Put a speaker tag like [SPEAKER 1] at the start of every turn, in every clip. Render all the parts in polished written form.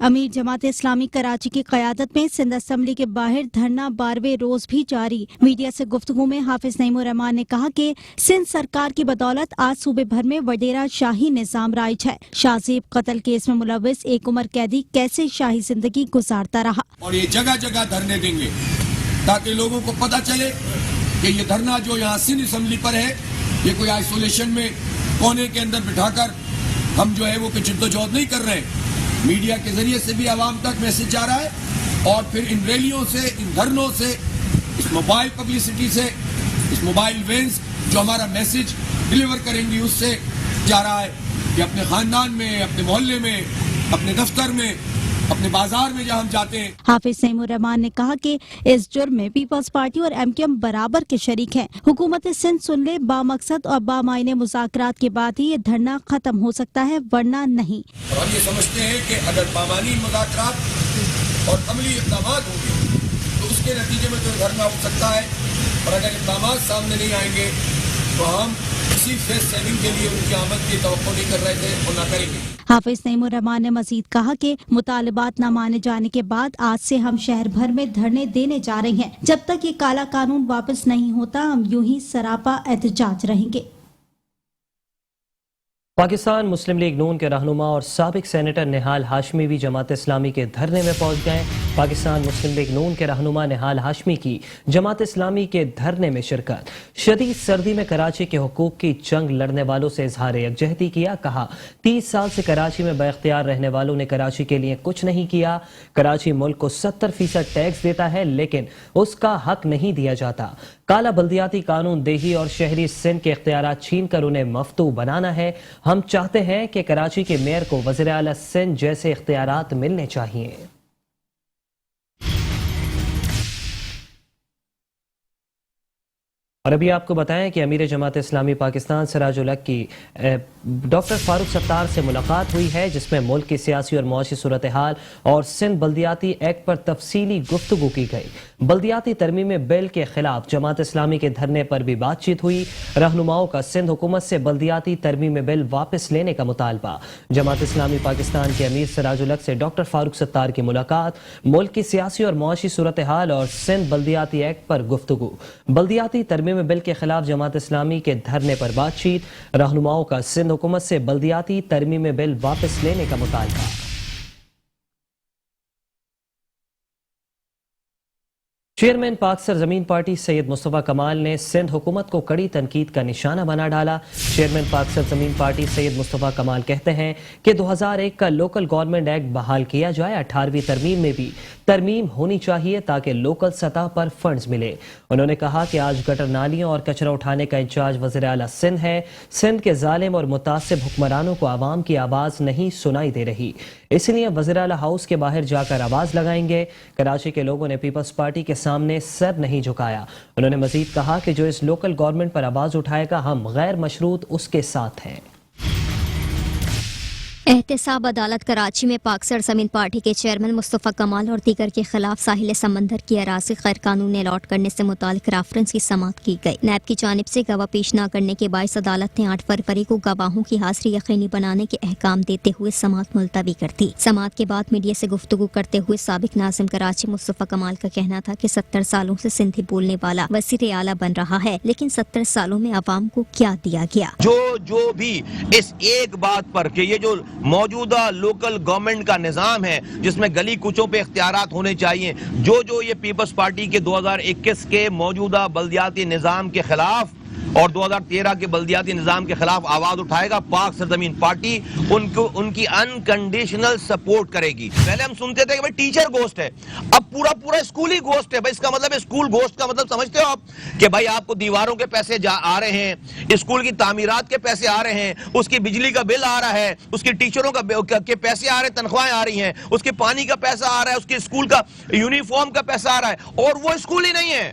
[SPEAKER 1] امیر جماعت اسلامی کراچی کی قیادت میں سندھ اسمبلی کے باہر دھرنا 12ویں روز بھی جاری۔ میڈیا سے گفتگو میں حافظ نعیم الرحمان نے کہا کہ سندھ سرکار کی بدولت آج صوبے بھر میں وڈیرا شاہی نظام رائج ہے۔ شاہ زیب قتل کیس میں ملوث ایک عمر قیدی کیسے شاہی زندگی گزارتا رہا۔
[SPEAKER 2] اور یہ جگہ جگہ دھرنے دیں گے تاکہ لوگوں کو پتہ چلے کہ یہ دھرنا جو یہاں سندھ اسمبلی پر ہے یہ کوئی آئسولیشن میں کونے کے اندر بٹھا کر ہم جو ہے وہ کوئی جدوجہد نہیں کر رہے ہیں۔ میڈیا کے ذریعے سے بھی عوام تک میسج جا رہا ہے اور پھر ان ریلیوں سے، ان دھرنوں سے، اس موبائل پبلسٹی سے، اس موبائل وینز جو ہمارا میسج ڈیلیور کریں گی اس سے جا رہا ہے کہ اپنے خاندان میں، اپنے محلے میں، اپنے دفتر میں، اپنے بازار میں جہاں ہم جاتے ہیں۔
[SPEAKER 1] حافظ نعیم الرحمان نے کہا کہ اس جرم میں پیپلز پارٹی اور ایم کیو ایم برابر کے شریک ہیں۔ حکومت سندھ سن لے، بامقصد اور بامعنی مذاکرات کے بعد ہی یہ دھرنا ختم ہو سکتا ہے، ورنہ نہیں۔
[SPEAKER 2] اور ہم یہ سمجھتے ہیں کہ اگر بامعنی مذاکرات اور عملی اقدامات ہوں گے تو اس کے نتیجے میں تو دھرنا ہو سکتا ہے، اور اگر اقدامات سامنے نہیں آئیں گے تو ہم کسی فیس سیونگ کے لیے ان کی آمد کی توقع نہیں کر رہے تھے اور نہ کریں گے۔
[SPEAKER 1] حافظ نعیم الرحمان نے مزید کہا کہ مطالبات نہ مانے جانے کے بعد آج سے ہم شہر بھر میں دھرنے دینے جا رہے ہیں۔ جب تک یہ کالا قانون واپس نہیں ہوتا ہم یوں ہی سراپا احتجاج رہیں گے۔
[SPEAKER 3] پاکستان مسلم لیگ نون کے رہنما اور سابق سینیٹر نہال ہاشمی بھی جماعت اسلامی کے دھرنے میں پہنچ گئے۔ پاکستان مسلم لیگ نون کے رہنما نہال ہاشمی کی جماعت اسلامی کے دھرنے میں شرکت۔ شدید سردی میں کراچی کے حقوق کی جنگ لڑنے والوں سے اظہار یکجہتی کیا۔ کہا 30 سال سے کراچی میں بااختیار رہنے والوں نے کراچی کے لیے کچھ نہیں کیا۔ کراچی ملک کو 70% ٹیکس دیتا ہے لیکن اس کا حق نہیں دیا جاتا۔ کالا بلدیاتی قانون دیہی اور شہری سندھ کے اختیارات چھین کر انہیں مفتوح بنانا ہے۔ ہم چاہتے ہیں کہ کراچی کے میئر کو وزیر اعلیٰ سندھ جیسے اختیارات ملنے چاہیے۔ اور ابھی آپ کو بتائیں کہ امیر جماعت اسلامی پاکستان سراج الحق کی ڈاکٹر فاروق ستار سے ملاقات ہوئی ہے، جس میں ملک کی سیاسی اور معاشی صورتحال اور سندھ بلدیاتی ایکٹ پر تفصیلی گفتگو کی گئی۔ بلدیاتی ترمیمی بل کے خلاف جماعت اسلامی کے دھرنے پر بھی بات چیت ہوئی۔ رہنماؤں کا سندھ حکومت سے بلدیاتی ترمیمی بل واپس لینے کا مطالبہ۔ جماعت اسلامی پاکستان کے امیر سراج الحق سے ڈاکٹر فاروق ستار کی ملاقات، ملک کی سیاسی اور معاشی صورتحال اور سندھ بلدیاتی ایکٹ پر گفتگو۔ بلدیاتی ترمیمی بل کے خلاف جماعت اسلامی کے دھرنے پر بات چیت، رہنماؤں کا سندھ حکومت سے بلدیاتی ترمیمی بل واپس لینے کا مطالبہ۔ چیئرمین پاک سرزمین پارٹی سید مصطفیٰ کمال نے سندھ حکومت کو کڑی تنقید کا نشانہ بنا ڈالا۔ چیئرمین پاک سرزمین پارٹی سید مصطفیٰ کمال کہتے ہیں کہ 2001 کا لوکل گورنمنٹ ایکٹ بحال کیا جائے۔ 18ویں ترمیم میں بھی ترمیم ہونی چاہیے تاکہ لوکل سطح پر فنڈز ملے۔ انہوں نے کہا کہ آج گٹر نالیوں اور کچرا اٹھانے کا انچارج وزیر اعلیٰ سندھ ہے۔ سندھ کے ظالم اور متعصب حکمرانوں کو عوام کی آواز نہیں سنائی دے رہی، اس لیے وزیر اعلیٰ ہاؤس کے باہر جا کر آواز لگائیں گے۔ کراچی کے لوگوں نے پیپلز پارٹی کے سامنے سر نہیں جھکایا۔ انہوں نے مزید کہا کہ جو اس لوکل گورنمنٹ پر آواز اٹھائے گا ہم غیر مشروط اس کے ساتھ ہیں۔
[SPEAKER 4] احتساب عدالت کراچی میں پاک سرزمین پارٹی کے چیئرمین مصطفیٰ کمال اور دیگر کے خلاف ساحل سمندر کی اراضی غیر قانونی الاٹ کرنے سے متعلق ریفرنس کی سماعت کی گئی۔ نیب کی جانب سے گواہ پیش نہ کرنے کے باعث عدالت نے 8 فروری کو گواہوں کی حاضری یقینی بنانے کے احکام دیتے ہوئے سماعت ملتوی کر دی۔ سماعت کے بعد میڈیا سے گفتگو کرتے ہوئے سابق ناظم کراچی مصطفیٰ کمال کا کہنا تھا کہ 70 سالوں سے سندھی بولنے والا وزیر اعلیٰ بن رہا ہے، لیکن 70 سالوں میں عوام کو کیا دیا گیا؟
[SPEAKER 5] جو بھی اس ایک بات پر کہ یہ جو موجودہ لوکل گورنمنٹ کا نظام ہے جس میں گلی کوچوں پہ اختیارات ہونے چاہیے، جو یہ پیپلز پارٹی کے 2021 کے موجودہ بلدیاتی نظام کے خلاف اور 2013 کے بلدیاتی نظام کے خلاف آواز اٹھائے گا، پاک سرزمین پارٹی ان کی انکنڈیشنل سپورٹ کرے گی۔ پہلے ہم سنتے تھے کہ بھائی ٹیچر گوشت ہے، اب پورا اسکول ہی گوشت ہے۔ بھائی اس کا مطلب اسکول گوشت کا مطلب سمجھتے ہو آپ کہ بھائی آپ کو دیواروں کے پیسے آ رہے ہیں، اسکول کی تعمیرات کے پیسے آ رہے ہیں، اس کی بجلی کا بل آ رہا ہے، اس کی ٹیچروں کے پیسے آ رہے ہیں، تنخواہیں آ رہی ہیں، اس کے پانی کا پیسہ آ رہا ہے، اس کے اسکول کا یونیفارم کا پیسہ آ رہا ہے، اور وہ اسکول ہی نہیں ہے،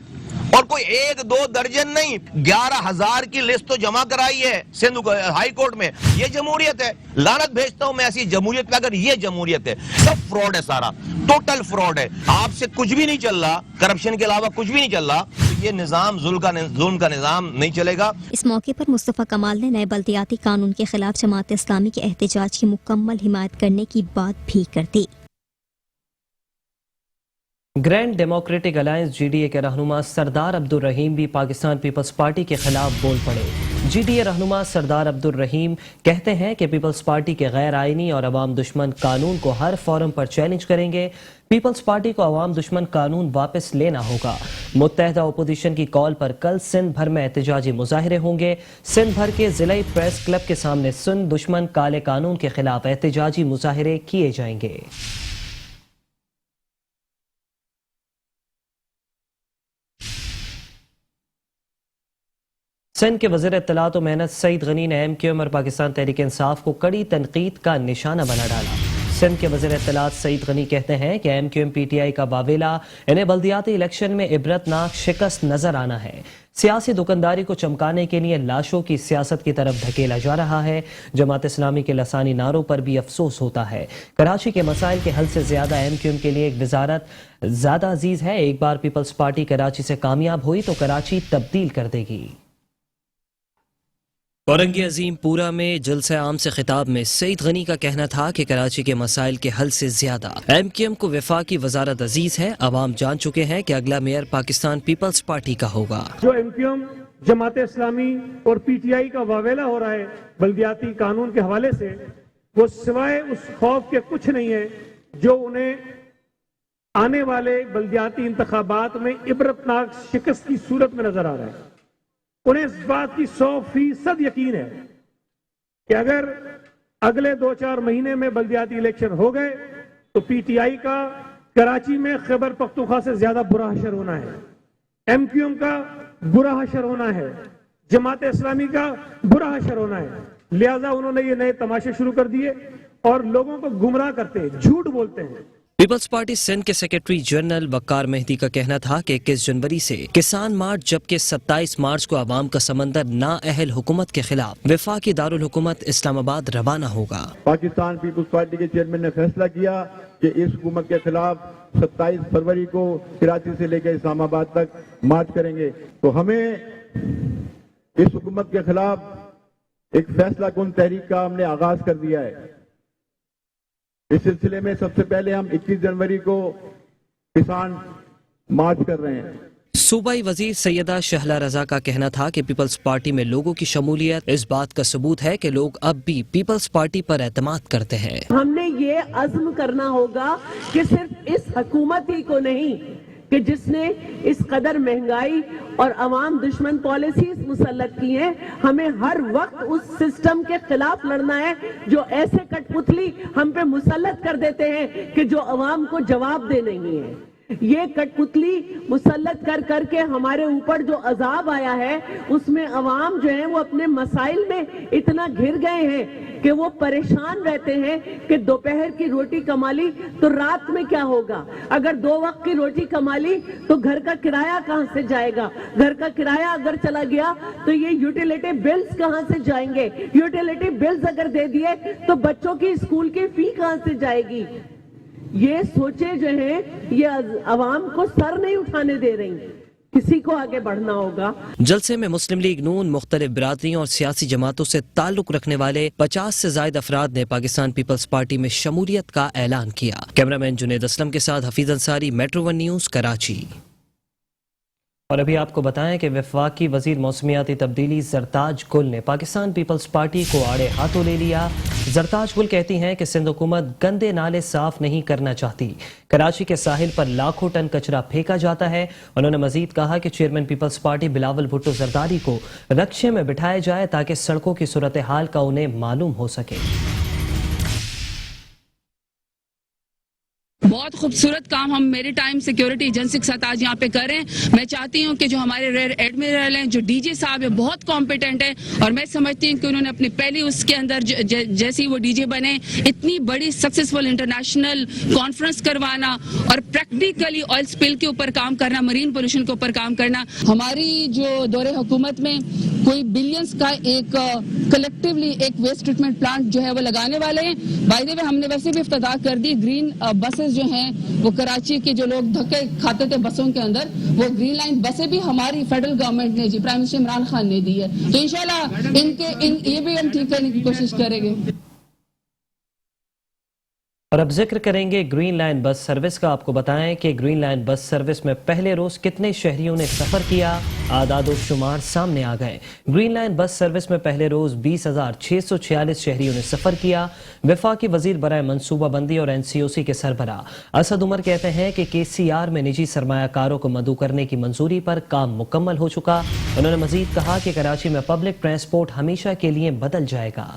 [SPEAKER 5] اور کوئی 1-2 درجن نہیں 11,000 کی لسٹ تو جمع کرائی ہے سندھ ہائی کورٹ میں. یہ جمہوریت ہے؟ لعنت بھیجتا ہوں میں ایسی جمہوریت پہ. اگر یہ جمہوریت ہے، سب فراڈ ہے، سارا ٹوٹل فراڈ ہے. آپ سے کچھ بھی نہیں چل رہا، کرپشن کے علاوہ کچھ بھی نہیں چل رہا، تو یہ نظام ظلم کا نظام نہیں چلے گا.
[SPEAKER 4] اس موقع پر مصطفیٰ کمال نے نئے بلدیاتی قانون کے خلاف جماعت اسلامی کے احتجاج کی مکمل حمایت کرنے کی بات بھی کر دی.
[SPEAKER 3] Grand democratic alliance G D A کے رہنما سردار عبدالرحیم بھی پاکستان پیپلز پارٹی کے خلاف بول پڑے. جی ڈی اے رہنما سردار عبدالرحیم کہتے ہیں کہ پیپلز پارٹی کے غیر آئینی اور عوام دشمن قانون کو ہر فورم پر چیلنج کریں گے. پیپلز پارٹی کو عوام دشمن قانون واپس لینا ہوگا. متحدہ اپوزیشن کی کال پر کل سندھ بھر میں احتجاجی مظاہرے ہوں گے. سندھ بھر کے ضلعی پریس کلب کے سامنے سندھ دشمن کالے قانون کے خلاف احتجاجی مظاہرے کیے جائیں گے. سندھ کے وزیر اطلاعات و محنت سعید غنی نے ایم کیو ایم اور پاکستان تحریک انصاف کو کڑی تنقید کا نشانہ بنا ڈالا. سندھ کے وزیر اطلاعات سعید غنی کہتے ہیں کہ M Q M P T I کا واویلا انہیں بلدیاتی الیکشن میں عبرتناک شکست نظر آنا ہے. سیاسی دکانداری کو چمکانے کے لیے لاشوں کی سیاست کی طرف دھکیلا جا رہا ہے. جماعت اسلامی کے لسانی نعروں پر بھی افسوس ہوتا ہے. کراچی کے مسائل کے حل سے زیادہ ایم کیو ایم کے لیے ایک وزارت زیادہ عزیز ہے. ایک بار پیپلز پارٹی کراچی سے کامیاب ہوئی تو کراچی تبدیل کر دے گی. اورنگ عظیم پورہ میں جلسہ عام سے خطاب میں سعید غنی کا کہنا تھا کہ کراچی کے مسائل کے حل سے زیادہ ایم کیو ایم کو وفاقی وزارت عزیز ہے. عوام جان چکے ہیں کہ اگلا میئر پاکستان پیپلز پارٹی کا ہوگا.
[SPEAKER 6] جو M Q M Jamaat Islami اور پی ٹی آئی کا واویلا ہو رہا ہے بلدیاتی قانون کے حوالے سے، وہ سوائے اس خوف کے کچھ نہیں ہے جو انہیں آنے والے بلدیاتی انتخابات میں عبرتناک شکست کی صورت میں نظر آ رہا ہے. انہیں اس بات کی 100% یقین ہے کہ اگر اگلے 2-4 مہینے میں بلدیاتی الیکشن ہو گئے تو پی ٹی آئی کا کراچی میں خیبر پختونخوا سے زیادہ برا حشر ہونا ہے، ایم کیو ایم کا برا حشر ہونا ہے، جماعت اسلامی کا برا حشر ہونا ہے. لہذا انہوں نے یہ نئے تماشے شروع کر دیے اور لوگوں کو گمراہ کرتے ہیں، جھوٹ بولتے ہیں.
[SPEAKER 3] پیپلز پارٹی سندھ کے سیکرٹری جنرل وقار مہدی کا کہنا تھا کہ 21 جنوری سے کسان مارچ جبکہ 27 مارچ کو عوام کا سمندر نااہل حکومت کے خلاف وفاقی دارالحکومت اسلام آباد روانہ ہوگا.
[SPEAKER 7] پاکستان پیپلز پارٹی کے چیئرمین نے فیصلہ کیا کہ اس حکومت کے خلاف 27 فروری کو کراچی سے لے کے اسلام آباد تک مارچ کریں گے. تو ہمیں اس حکومت کے خلاف ایک فیصلہ کن تحریک کا ہم نے آغاز کر دیا ہے. اس سلسلے میں سب سے پہلے ہم 21 جنوری کو کسان مارچ کر رہے ہیں.
[SPEAKER 3] صوبائی وزیر سیدہ شہلا رضا کا کہنا تھا کہ پیپلز پارٹی میں لوگوں کی شمولیت اس بات کا ثبوت ہے کہ لوگ اب بھی پیپلز پارٹی پر اعتماد کرتے ہیں.
[SPEAKER 8] ہم نے یہ عزم کرنا ہوگا کہ صرف اس حکومت ہی کو نہیں کہ جس نے اس قدر مہنگائی اور عوام دشمن پالیسیز مسلط کی ہیں، ہمیں ہر وقت اس سسٹم کے خلاف لڑنا ہے جو ایسے کٹ پتلی ہم پہ مسلط کر دیتے ہیں کہ جو عوام کو جواب دے نہیں ہے. یہ کٹ پتلی مسلط کر کر کے ہمارے اوپر جو عذاب آیا ہے اس میں عوام جو ہیں وہ اپنے مسائل میں اتنا گھر گئے ہیں کہ وہ پریشان رہتے ہیں کہ دوپہر کی روٹی کما لی تو رات میں کیا ہوگا، اگر 2 وقت کی روٹی کما لی تو گھر کا کرایہ کہاں سے جائے گا، گھر کا کرایہ اگر چلا گیا تو یہ یوٹیلیٹی بلز کہاں سے جائیں گے، یوٹیلیٹی بلز اگر دے دیے تو بچوں کی اسکول کی فی کہاں سے جائے گی. یہ سوچے جو ہیں یہ عوام کو سر نہیں اٹھانے دے رہی، کسی کو آگے بڑھنا ہوگا.
[SPEAKER 3] جلسے میں مسلم لیگ نون، مختلف برادریوں اور سیاسی جماعتوں سے تعلق رکھنے والے 50 سے زائد افراد نے پاکستان پیپلز پارٹی میں شمولیت کا اعلان کیا. کیمرامین جنید اسلم کے ساتھ حفیظ انصاری، میٹرو 1 نیوز، کراچی. اور ابھی آپ کو بتائیں کہ وفاقی وزیر موسمیاتی تبدیلی زرتاج گل نے پاکستان پیپلز پارٹی کو آڑے ہاتھوں لے لیا. زرتاج گل کہتی ہیں کہ سندھ حکومت گندے نالے صاف نہیں کرنا چاہتی. کراچی کے ساحل پر لاکھوں ٹن کچرا پھینکا جاتا ہے. انہوں نے مزید کہا کہ chairman Peoples Party Bilawal Bhutto Zardari کو رکشے میں بٹھایا جائے تاکہ سڑکوں کی صورتحال کا انہیں معلوم ہو سکے.
[SPEAKER 9] بہت خوبصورت کام ہم میری ٹائم سیکیورٹی ایجنسی کے ساتھ آج یہاں پہ کر رہے ہیں. میں چاہتی ہوں کہ جو ہمارے ریئر ایڈمرل ہیں, جو ڈی جی صاحب ہیں, بہت کمپیٹنٹ ہیں, اور میں سمجھتی ہوں کہ انہوں نے اپنی پہلی اس کے اندر جیسی وہ ڈی جے بنے, اتنی بڑی سکسیسفل انٹرنیشنل کانفرنس کروانا اور پریکٹیکلی آئل سپل کے اوپر کام کرنا, مرین پولوشن کے اوپر کام کرنا. ہماری جو دور حکومت میں کوئی بلینز کا ایک کلیکٹیولی ایک ویسٹ ٹریٹمنٹ پلانٹ جو ہے وہ لگانے والے ہیں. بائی دی وے ہم نے ویسے بھی افتتاح کر دی. گرین بسز جو ہیں وہ کراچی کے جو لوگ دھکے کھاتے تھے بسوں کے اندر, وہ گرین لائن بسیں بھی ہماری فیڈرل گورنمنٹ نے پرائم منسٹر عمران خان نے دی ہے. تو انشاءاللہ یہ بھی ہم ٹھیک کرنے کی کوشش کریں گے.
[SPEAKER 3] اور اب ذکر کریں گے گرین لائن بس سروس کا. آپ کو بتائیں کہ گرین لائن بس سروس میں پہلے روز کتنے شہریوں نے سفر کیا, اعداد و شمار سامنے آ گئے. گرین لائن بس سروس میں پہلے روز 20,646 شہریوں نے سفر کیا. وفاقی وزیر برائے منصوبہ بندی اور NCOC کے سربراہ اسد عمر کہتے ہیں کہ KCR میں نجی سرمایہ کاروں کو مدعو کرنے کی منظوری پر کام مکمل ہو چکا. انہوں نے مزید کہا کہ کراچی میں پبلک ٹرانسپورٹ ہمیشہ کے لیے بدل جائے گا.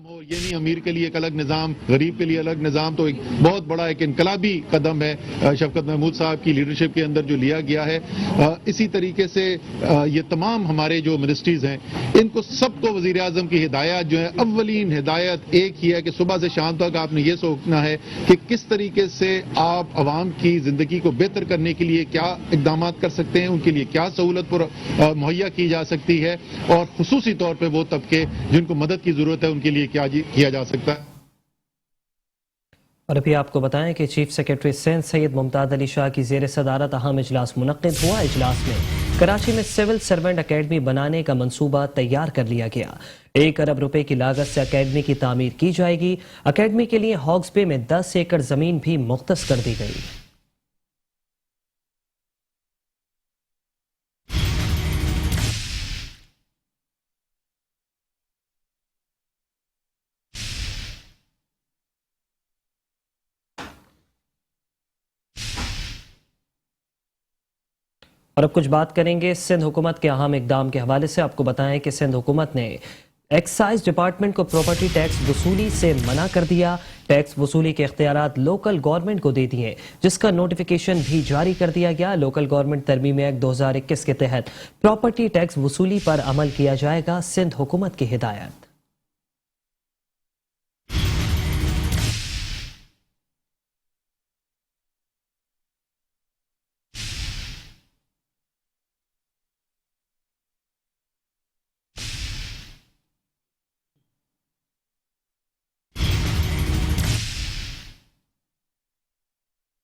[SPEAKER 10] ہو یہ نہیں امیر کے لیے ایک الگ نظام, غریب کے لیے الگ نظام, تو ایک بہت بڑا ایک انقلابی قدم ہے شفقت محمود صاحب کی لیڈرشپ کے اندر جو لیا گیا ہے. اسی طریقے سے یہ تمام ہمارے جو منسٹریز ہیں ان کو سب کو وزیر اعظم کی ہدایات جو ہے, اولین ہدایت ایک ہی ہے کہ صبح سے شام تک آپ نے یہ سوچنا ہے کہ کس طریقے سے آپ عوام کی زندگی کو بہتر کرنے کے لیے کیا اقدامات کر سکتے ہیں, ان کے لیے کیا سہولت مہیا کی جا سکتی ہے, اور خصوصی طور پہ وہ طبقے جن کو مدد کی ضرورت ہے ان کے لیے کیا کیا جا سکتا ہے.
[SPEAKER 3] اور ابھی آپ کو بتائیں کہ چیف سیکرٹری سندھ سید ممتاز علی شاہ کی زیر صدارت اہم اجلاس منعقد ہوا. اجلاس میں کراچی میں سول سرونٹ اکیڈمی بنانے کا منصوبہ تیار کر لیا گیا. 1 ارب روپے کی لاگت سے اکیڈمی کی تعمیر کی جائے گی. اکیڈمی کے لیے ہاکس بے میں 10 ایکڑ زمین بھی مختص کر دی گئی. اور اب کچھ بات کریں گے سندھ حکومت کے اہم اقدام کے حوالے سے. آپ کو بتائیں کہ سندھ حکومت نے ایکسائز ڈپارٹمنٹ کو پراپرٹی ٹیکس وصولی سے منع کر دیا. ٹیکس وصولی کے اختیارات لوکل گورنمنٹ کو دے دیے, جس کا نوٹیفیکیشن بھی جاری کر دیا گیا. لوکل گورنمنٹ ترمیم ایکٹ 2021 کے تحت پراپرٹی ٹیکس وصولی پر عمل کیا جائے گا. سندھ حکومت کی ہدایت.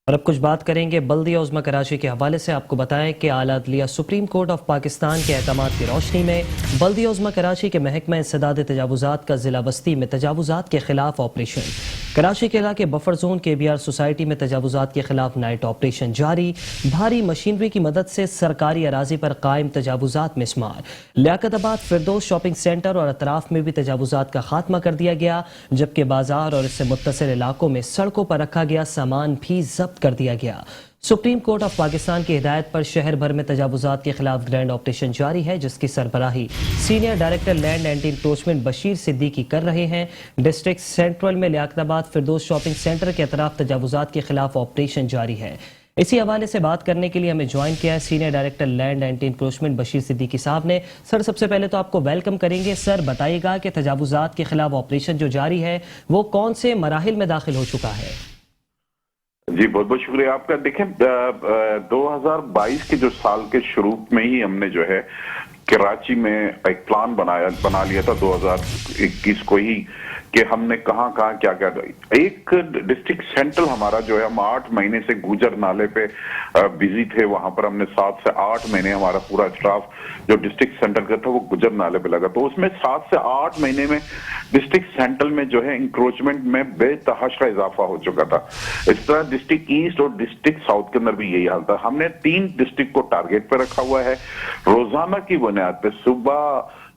[SPEAKER 3] اور اب کچھ بات کریں گے بلدیہ عظمی کراچی کے حوالے سے. آپ کو بتائیں کہ اعلیٰ عدلیہ سپریم کورٹ آف پاکستان کے احکامات کی روشنی میں بلدیہ عظمی کراچی کے محکمہ انسداد تجاوزات کا ضلع بستی میں تجاوزات کے خلاف آپریشن. کراچی کے علاقے بفر زون KBR سوسائٹی میں تجاوزات کے خلاف نائٹ آپریشن جاری. بھاری مشینری کی مدد سے سرکاری اراضی پر قائم تجاوزات میں مسمار. لیاقت آباد فردوس شاپنگ سینٹر اور اطراف میں بھی تجاوزات کا خاتمہ کر دیا گیا, جبکہ بازار اور اس سے متصل علاقوں میں سڑکوں پر رکھا گیا سامان بھی ضبط کر دیا گیا. سپریم کورٹ آف پاکستان کی ہدایت پر شہر بھر میں تجاوزات کے خلاف گرینڈ آپریشن جاری ہے, جس کی سربراہی senior director land anti encroachment Bashir Siddiqui کر رہے ہیں. ڈسٹرکٹ سینٹرل میں لیاقت آباد فردوس شاپنگ سینٹر کے اطراف تجاوزات کے خلاف آپریشن جاری ہے. اسی حوالے سے بات کرنے کے لیے ہمیں جوائن کیا ہے senior director land anti encroachment Bashir Siddiqui صاحب نے. سر, سب سے پہلے تو آپ کو ویلکم کریں گے. سر, بتائیے گا کہ تجاوزات کے خلاف آپریشن جو جاری ہے وہ کون سے مراحل میں داخل ہو چکا ہے؟
[SPEAKER 11] جی بہت بہت شکریہ آپ کا. دیکھیں 2022 کے جو سال کے شروع میں ہی ہم نے جو ہے کراچی میں ایک پلان بنا لیا تھا 2021 کو ہی کہ ہم نے کہاں کیا ایک ڈسٹرکٹ سینٹرل ہمارا جو ہے ہم 8 مہینے سے گوجر نالے پہ بزی تھے. وہاں پر ہم نے 7 سے 8 مہینے ہمارا پورا اسٹاف جو ڈسٹرکٹ سینٹر کا تھا وہ گوجر نالے پہ لگا. تو اس میں 7 سے 8 مہینے میں ڈسٹرکٹ سینٹرل میں جو ہے انکروچمنٹ میں بے تحاشا اضافہ ہو چکا تھا. اس طرح ڈسٹرکٹ ایسٹ اور ڈسٹرکٹ ساؤتھ کے اندر بھی یہی حال تھا. ہم نے 3 ڈسٹرکٹ کو ٹارگیٹ پہ رکھا ہوا ہے. روزانہ کی بنیاد پہ صبح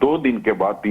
[SPEAKER 11] 3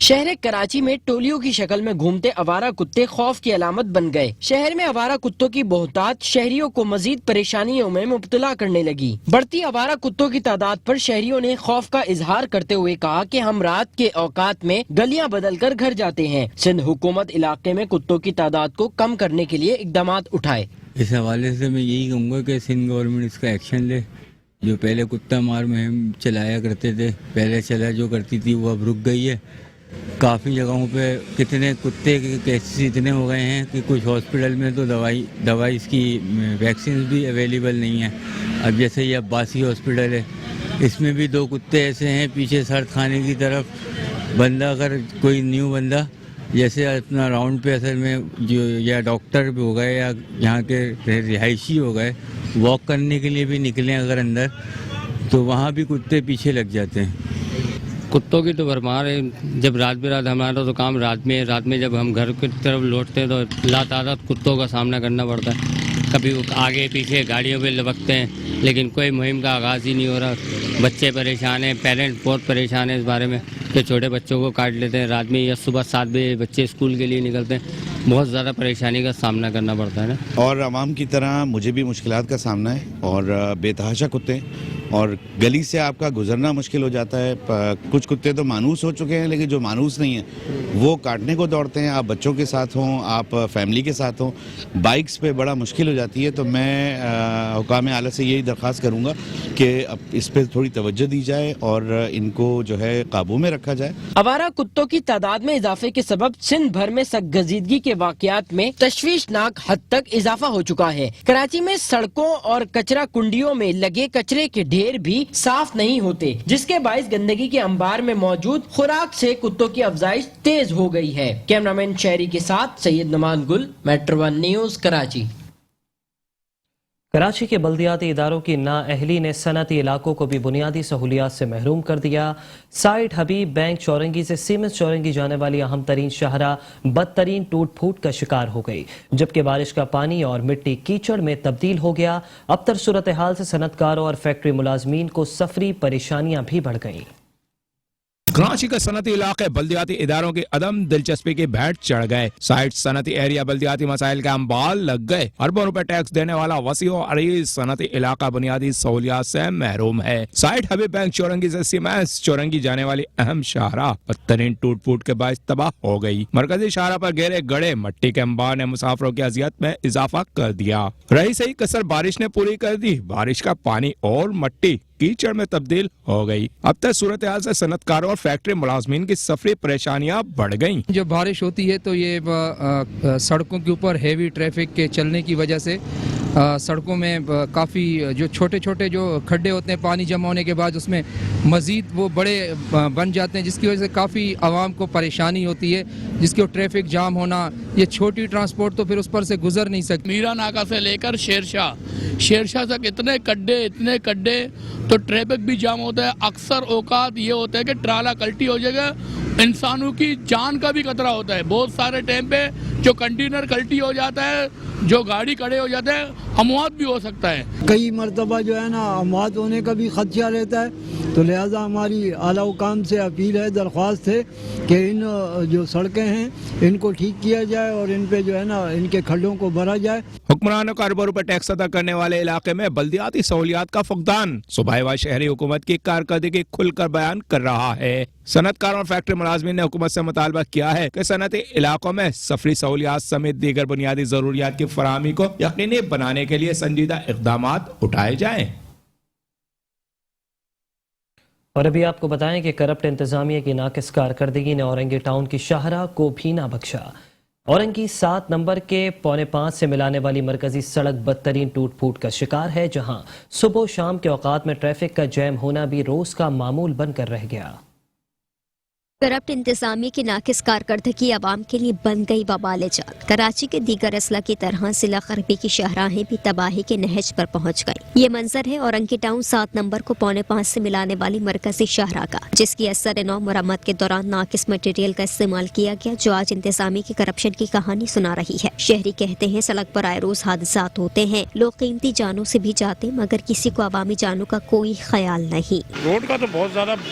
[SPEAKER 12] شہر کراچی میں ٹولیوں کی شکل میں گھومتے آوارہ کتے خوف کی علامت بن گئے۔ شہر میں آوارہ کتوں کی بہتات شہریوں کو مزید پریشانیوں میں مبتلا کرنے لگی۔ بڑھتی آوارہ کتوں کی تعداد پر شہریوں نے خوف کا اظہار کرتے ہوئے کہا کہ ہم رات کے اوقات میں گلیاں بدل کر گھر جاتے ہیں۔ سندھ حکومت علاقے میں کتوں کی تعداد کو کم کرنے کے لیے اقدامات اٹھائے۔
[SPEAKER 13] اس حوالے سے میں یہی کہوں گا کہ سندھ گورنمنٹ اس کا ایکشن لے۔ جو پہلے کتا مار مہم چلایا کرتے تھے، پہلے چلا جو کرتی تھی وہ اب رک گئی ہے۔ کافی جگہوں پہ کتنے کتے کے کیسز اتنے ہو گئے ہیں کہ کچھ ہاسپٹل میں تو دوائی اس کی ویکسینز بھی اویلیبل نہیں ہیں۔ اب جیسے یہ عباسی ہاسپٹل ہے، اس میں بھی 2 کتے ایسے ہیں پیچھے سرد خانے کی طرف۔ بندہ اگر کوئی نیو بندہ جیسے اپنا راؤنڈ پہ اصل میں جو یا ڈاکٹر بھی ہو گئے یا یہاں کے رہائشی ہو گئے، واک کرنے کے لیے بھی نکلیں اگر اندر، تو وہاں بھی کتے پیچھے لگ جاتے ہیں۔
[SPEAKER 14] کتوں کی تو بھرمار ہے۔ جب رات برات ہمارا تو کام رات میں جب ہم گھر کی طرف لوٹتے ہیں تو لاتعداد کتوں کا سامنا کرنا پڑتا ہے۔ کبھی آگے پیچھے گاڑیوں پہ لپکتے ہیں، لیکن کوئی مہم کا آغاز ہی نہیں ہو رہا۔ بچے پریشان ہیں، پیرنٹ بہت پریشان ہیں اس بارے میں کہ چھوٹے بچوں کو کاٹ لیتے ہیں رات میں، یا صبح 7 بجے بچے اسکول کے لیے نکلتے ہیں۔ بہت زیادہ پریشانی کا سامنا کرنا پڑتا ہے نا۔
[SPEAKER 15] اور عوام کی طرح مجھے بھی مشکلات کا سامنا ہے، اور بے تحاشا کتے، اور گلی سے آپ کا گزرنا مشکل ہو جاتا ہے۔ کچھ کتے تو مانوس ہو چکے ہیں، لیکن جو مانوس نہیں ہیں وہ کاٹنے کو دوڑتے ہیں۔ آپ بچوں کے ساتھ ہوں، آپ فیملی کے ساتھ ہوں، بائکس پہ بڑا مشکل ہو جاتی ہے۔ تو میں حکام اعلیٰ سے یہی درخواست کروں گا کہ اس پہ تھوڑی توجہ دی جائے اور ان کو جو ہے قابو میں رکھا جائے۔
[SPEAKER 12] آوارہ کتوں کی تعداد میں اضافے کے سبب سندھ بھر میں سرگزیدگی کے واقعات میں تشویشناک حد تک اضافہ ہو چکا ہے۔ کراچی میں سڑکوں اور کچرا کنڈیوں میں لگے کچرے کے ڈھیر بھی صاف نہیں ہوتے، جس کے باعث گندگی کے انبار میں موجود خوراک سے کتوں کی افزائش تیز ہو گئی ہے۔ کیمرامین شہری کے ساتھ سید نمان گل، میٹرو 1 نیوز، کراچی۔
[SPEAKER 3] کراچی کے بلدیاتی اداروں کی نااہلی نے صنعتی علاقوں کو بھی بنیادی سہولیات سے محروم کر دیا۔ سائٹ حبیب بینک چورنگی سے سیمنٹ چورنگی جانے والی اہم ترین شاہراہ بدترین ٹوٹ پھوٹ کا شکار ہو گئی، جبکہ بارش کا پانی اور مٹی کیچڑ میں تبدیل ہو گیا۔ ابتر صورتحال سے صنعت کاروں اور فیکٹری ملازمین کو سفری پریشانیاں بھی بڑھ گئیں۔
[SPEAKER 16] کراچی کا صنعتی علاقے بلدیاتی اداروں کی عدم دلچسپی کی بھیٹ چڑھ گئے۔ سائٹ صنعتی ایریا بلدیاتی مسائل کا امبال لگ گئے۔ اربوں روپے ٹیکس دینے والا وسیع و عریض صنعتی علاقہ بنیادی سہولیات سے محروم ہے۔ سائٹ حبیب بینک چورنگی سے سیمنٹ چورنگی جانے والی اہم شاہراہ بدترین ٹوٹ پھوٹ کے باعث تباہ ہو گئی۔ مرکزی شاہراہ پر گہرے گڑھے مٹی کے انبار نے مسافروں کی اذیت میں اضافہ کر دیا۔ رہی صحیح کسر بارش نے پوری کر دی۔ بارش کا پانی اور مٹی کیچڑ میں تبدیل ہو گئی۔ اب تک صورتحال سے صنعت کاروں اور فیکٹری ملازمین کی سفری پریشانیاں بڑھ گئیں۔
[SPEAKER 17] جب بارش ہوتی ہے تو یہ سڑکوں کے اوپر ہیوی ٹریفک کے چلنے کی وجہ سے سڑکوں میں کافی جو چھوٹے چھوٹے جو کھڈے ہوتے ہیں پانی جمع ہونے کے بعد اس میں مزید وہ بڑے بن جاتے ہیں، جس کی وجہ سے کافی عوام کو پریشانی ہوتی ہے، جس کی ٹریفک جام ہونا۔ یہ چھوٹی ٹرانسپورٹ تو پھر اس پر سے گزر نہیں سکتی۔
[SPEAKER 18] میرا ناکہ سے لے کر شیرشاہ تک اتنے کڈے تو ٹریفک بھی جام ہوتا ہے۔ اکثر اوقات یہ ہوتا ہے کہ ٹرالا کلٹی ہو جائے گا، انسانوں کی جان کا بھی خطرہ ہوتا ہے۔ بہت سارے ٹائم پہ جو کنٹینر کلٹی ہو جاتا ہے، جو گاڑی کھڑے ہو جاتے ہیں، اموات بھی ہو سکتا ہے۔
[SPEAKER 19] کئی مرتبہ جو ہے نا اموات ہونے کا بھی خدشہ رہتا ہے، تو لہٰذا ہماری اعلیٰ حکام سے اپیل ہے، درخواست ہے کہ ان جو سڑکیں ہیں ان کو ٹھیک کیا جائے اور ان پہ جو ہے نا ان کے کھڈوں کو بھرا جائے۔
[SPEAKER 16] حکمرانوں کا اربوں روپے ٹیکس ادا کرنے والے علاقے میں بلدیاتی سہولیات کا فقدان صوبائی و شہری حکومت کی کارکردگی کھل کر بیان کر رہا ہے۔ صنعت کاروں اور فیکٹری ملازمین نے حکومت سے مطالبہ کیا ہے کہ صنعتی علاقوں میں سفری سہولیات سمیت دیگر بنیادی ضروریات کی فراہمی کو یقینی بنانے کے لیے سنجیدہ اقدامات اٹھائے جائیں۔
[SPEAKER 3] اور ابھی آپ کو بتائیں کہ کرپٹ انتظامیہ کی ناقص کارکردگی نے اورنگی ٹاؤن کی شاہراہ کو بھی نہ بخشا۔ اورنگی 7 نمبر کے 4:45 سے ملانے والی مرکزی سڑک بدترین ٹوٹ پھوٹ کا شکار ہے، جہاں صبح و شام کے اوقات میں ٹریفک کا جیم ہونا بھی روز کا معمول بن کر رہ گیا۔
[SPEAKER 4] کرپٹ انتظامیہ کی ناقص کارکردگی عوام کے لیے بن گئی وبال جان۔ کراچی کے دیگر اضلاع کی طرح ضلع غربی کی شاہراہیں بھی تباہی کے نہج پر پہنچ گئی۔ یہ منظر ہے اورنگی ٹاؤن 7 نمبر کو 4:45 سے ملانے والی مرکزی شاہراہ کا، جس کی اثر نو مرمت کے دوران ناقص مٹیریل کا استعمال کیا گیا، جو آج انتظامیہ کی کرپشن کی کہانی سنا رہی ہے۔ شہری کہتے ہیں سڑک پر آئے روز حادثات ہوتے ہیں، لوگ قیمتی جانوں سے بھی جاتے مگر کسی کو عوامی جانوں کا کوئی خیال نہیں۔
[SPEAKER 20] روڈ کا تو بہت زیادہ